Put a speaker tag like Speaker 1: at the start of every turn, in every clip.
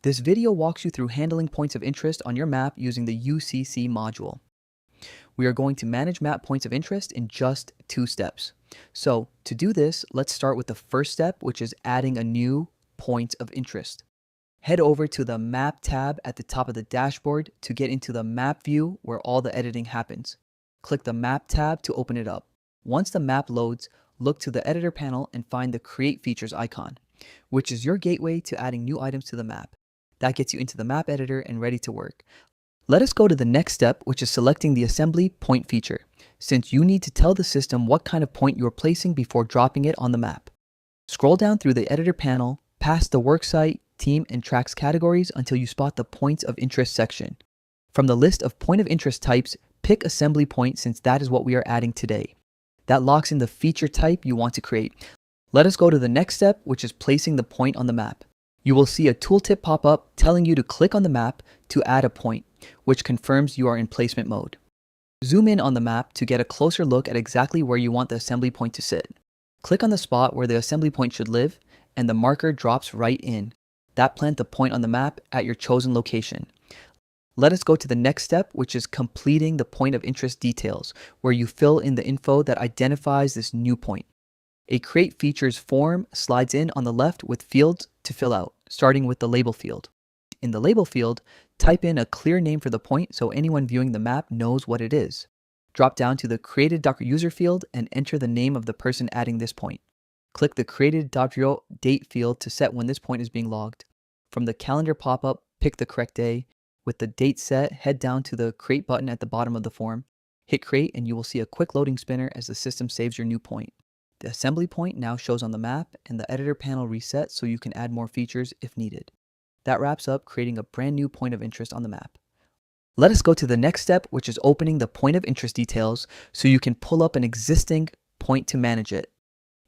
Speaker 1: This video walks you through handling points of interest on your map using the UCC module. We are going to manage map points of interest in just 2 steps. So to do this, let's start with the first step, which is adding a new point of interest. Head over to the Map tab at the top of the dashboard to get into the map view where all the editing happens. Click the Map tab to open it up. Once the map loads, look to the editor panel and find the Create Features icon, which is your gateway to adding new items to the map. That gets you into the map editor and ready to work. Let us go to the next step, which is selecting the assembly point feature, since you need to tell the system what kind of point you are placing before dropping it on the map. Scroll down through the editor panel, past the worksite, team, and tracks categories until you spot the points of interest section. From the list of point of interest types, pick assembly point since that is what we are adding today. That locks in the feature type you want to create. Let us go to the next step, which is placing the point on the map. You will see a tooltip pop up telling you to click on the map to add a point, which confirms you are in placement mode. Zoom in on the map to get a closer look at exactly where you want the assembly point to sit. Click on the spot where the assembly point should live, and the marker drops right in. That plants the point on the map at your chosen location. Let us go to the next step, which is completing the point of interest details, where you fill in the info that identifies this new point. A Create Features form slides in on the left with fields to fill out, starting with the label field. In the label field, type in a clear name for the point so anyone viewing the map knows what it is. Drop down to the Created Docker User field and enter the name of the person adding this point. Click the Created.0 date field to set when this point is being logged. From the calendar pop-up, pick the correct day. With the date set, head down to the Create button at the bottom of the form. Hit Create and you will see a quick loading spinner as the system saves your new point. The assembly point now shows on the map and the editor panel resets so you can add more features if needed. That wraps up creating a brand new point of interest on the map. Let us go to the next step, which is opening the point of interest details so you can pull up an existing point to manage it.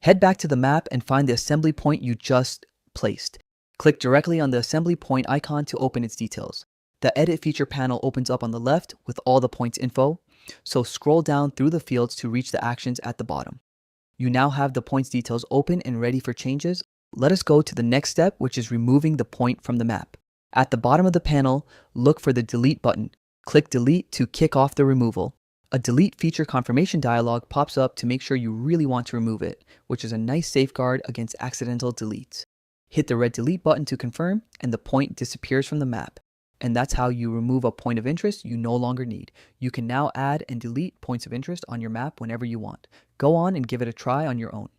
Speaker 1: Head back to the map and find the assembly point you just placed. Click directly on the assembly point icon to open its details. The edit feature panel opens up on the left with all the points info, so scroll down through the fields to reach the actions at the bottom. You now have the points details open and ready for changes. Let us go to the next step, which is removing the point from the map. At the bottom of the panel, look for the Delete button. Click Delete to kick off the removal. A Delete feature confirmation dialog pops up to make sure you really want to remove it, which is a nice safeguard against accidental deletes. Hit the red Delete button to confirm, and the point disappears from the map. And that's how you remove a point of interest you no longer need. You can now add and delete points of interest on your map whenever you want. Go on and give it a try on your own.